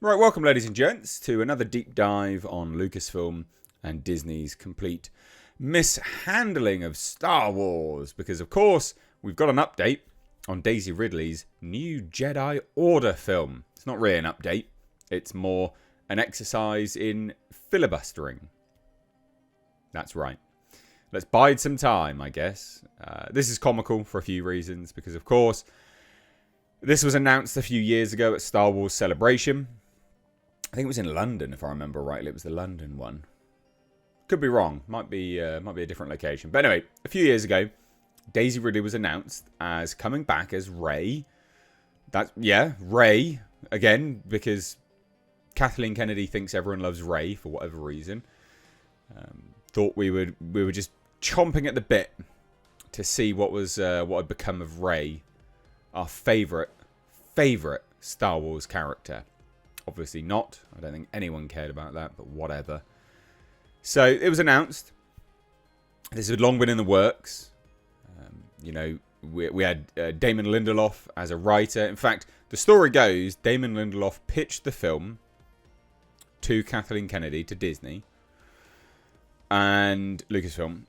Right, welcome ladies and gents to another deep dive on Lucasfilm and Disney's complete mishandling of Star Wars. Because of course, we've got an update on Daisy Ridley's new Jedi Order film. It's not really an update, it's more an exercise in filibustering. That's right. Let's bide some time, I guess. This is comical for a few reasons, because of course, this was announced a few years ago at Star Wars Celebration. I think it was in London, if I remember rightly. It was the London one. Could be wrong. Might be a different location. But anyway, a few years ago, Daisy Ridley was announced as coming back as Rey. Rey again, because Kathleen Kennedy thinks everyone loves Rey for whatever reason. Thought we were just chomping at the bit to see what had become of Rey, our favorite Star Wars character. Obviously not. I don't think anyone cared about that, but whatever. So it was announced. This had long been in the works. We had Damon Lindelof as a writer. In fact, the story goes, Damon Lindelof pitched the film to Kathleen Kennedy, to Disney, and Lucasfilm.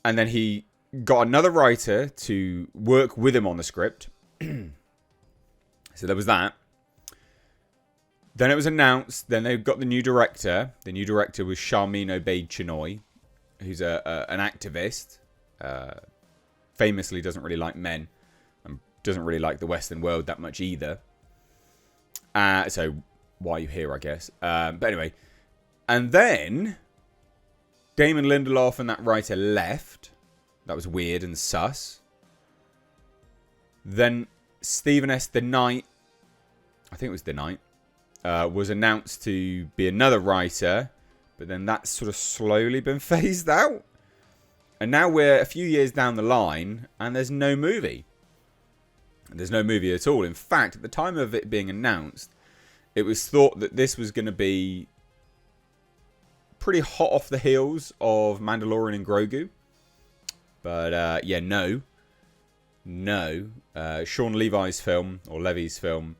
And then he got another writer to work with him on the script. So there was that. Then it was announced. Then they got the new director. The new director was Sharmeen Obaid-Chinoy, who's an activist. Famously doesn't really like men. And doesn't really like the Western world that much either. So why are you here, I guess. But anyway. And then Damon Lindelof and that writer left. That was weird and sus. Then Stephen S. The Knight, I think it was The Knight, was announced to be another writer, but then that's sort of slowly been phased out. And now we're a few years down the line, and there's no movie. There's no movie at all. In fact, at the time of it being announced, it was thought that this was going to be pretty hot off the heels of Mandalorian and Grogu. But no. Sean Levy's film, or Levy's film,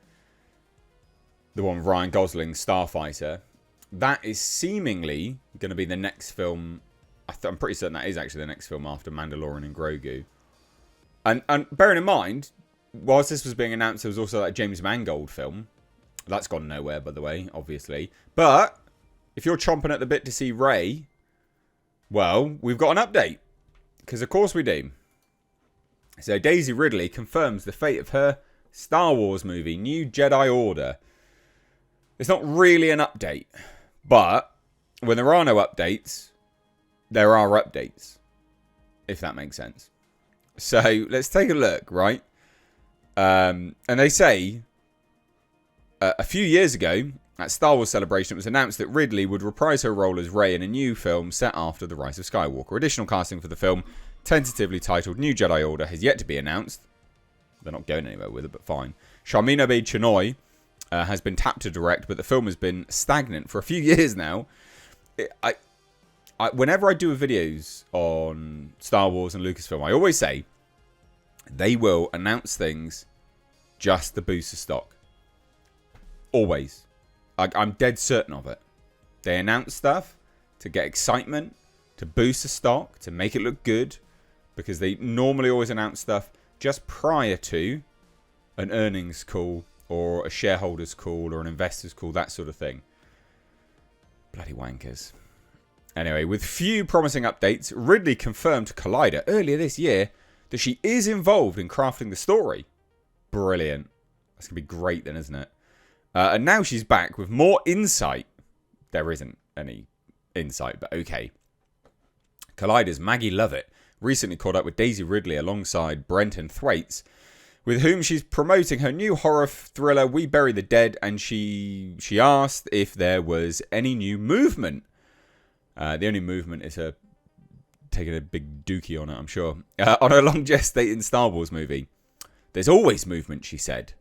the one with Ryan Gosling, Starfighter, that is seemingly going to be the next film. I'm pretty certain that is actually the next film after Mandalorian and Grogu. And bearing in mind, whilst this was being announced, there was also that James Mangold film. That's gone nowhere, by the way, obviously. But if you're chomping at the bit to see Rey, well, we've got an update. Because of course we do. So Daisy Ridley confirms the fate of her Star Wars movie, New Jedi Order. It's not really an update, but when there are no updates, there are updates, if that makes sense. So let's take a look, right? And they say a few years ago at Star Wars Celebration, it was announced that Ridley would reprise her role as Rey in a new film set after The Rise of Skywalker. Additional casting for the film, tentatively titled New Jedi Order, has yet to be announced. They're not going anywhere with it, but fine. Sharmeen Obaid-Chinoy has been tapped to direct, but the film has been stagnant for a few years now. Whenever I do videos on Star Wars and Lucasfilm, I always say they will announce things just to boost the stock. Always. I'm dead certain of it. They announce stuff to get excitement, to boost the stock, to make it look good, because they normally always announce stuff just prior to an earnings call or a shareholders call or an investors call, that sort of thing. Bloody wankers. Anyway, with few promising updates, Ridley confirmed to Collider earlier this year that she is involved in crafting the story. Brilliant. That's going to be great then, isn't it? And now she's back with more insight. There isn't any insight, but okay. Collider's Maggie Lovett recently caught up with Daisy Ridley alongside Brenton Thwaites, with whom she's promoting her new horror thriller, We Bury the Dead, and she asked if there was any new movement. The only movement is her taking a big dookie on it, I'm sure. On her long-gestating Star Wars movie. There's always movement, she said.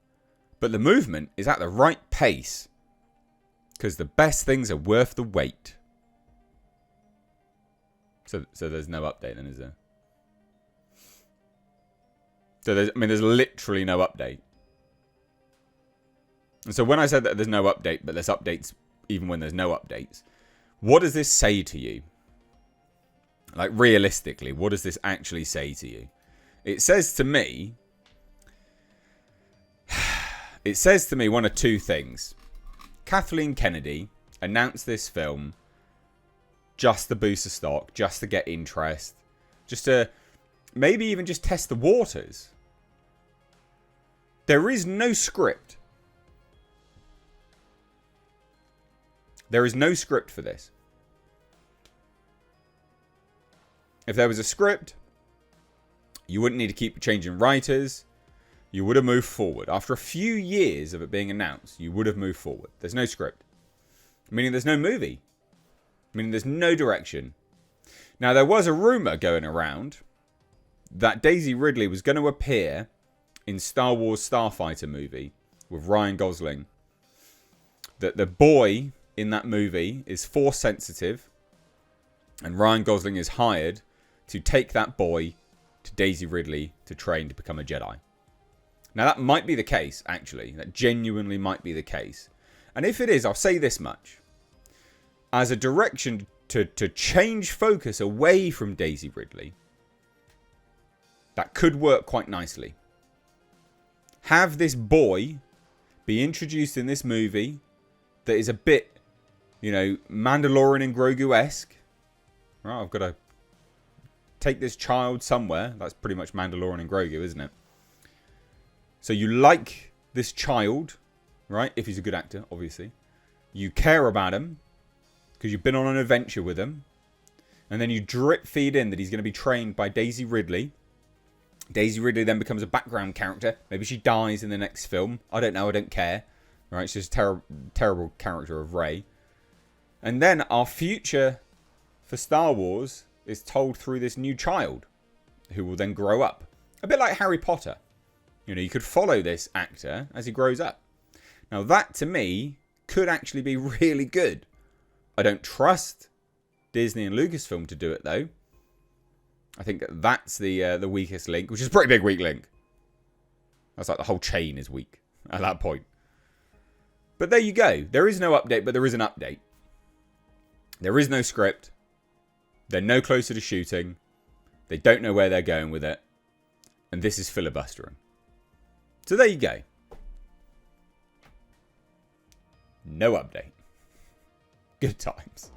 But the movement is at the right pace. Because the best things are worth the wait. So there's no update then, is there? So there's literally no update. And so when I said that there's no update, but there's updates even when there's no updates, what does this say to you? Like, realistically, what does this actually say to you? It says to me one of two things. Kathleen Kennedy announced this film just to boost the stock, just to get interest, just to maybe even just test the waters. There is no script. There is no script for this. If there was a script, you wouldn't need to keep changing writers. You would have moved forward. After a few years of it being announced, you would have moved forward. There's no script. Meaning there's no movie. Meaning there's no direction. Now, there was a rumour going around that Daisy Ridley was going to appear in Star Wars Starfighter movie with Ryan Gosling. That the boy in that movie is Force sensitive. And Ryan Gosling is hired to take that boy to Daisy Ridley to train to become a Jedi. Now, that might be the case, actually. That genuinely might be the case. And if it is, I'll say this much. As a direction to change focus away from Daisy Ridley, that could work quite nicely. Have this boy be introduced in this movie that is a bit, Mandalorian and Grogu-esque. Right, I've got to take this child somewhere. That's pretty much Mandalorian and Grogu, isn't it? So you like this child, right? If he's a good actor, obviously. You care about him because you've been on an adventure with him. And then you drip feed in that he's going to be trained by Daisy Ridley. Daisy Ridley then becomes a background character. Maybe she dies in the next film. I don't know. I don't care. Right? She's a terrible character of Rey. And then our future for Star Wars is told through this new child who will then grow up. A bit like Harry Potter. You could follow this actor as he grows up. Now that, to me, could actually be really good. I don't trust Disney and Lucasfilm to do it, though. I think that's the weakest link, which is a pretty big weak link. That's like the whole chain is weak at that point. But there you go. There is no update, but there is an update. There is no script. They're no closer to shooting. They don't know where they're going with it. And this is filibustering. So there you go. No update. Good times.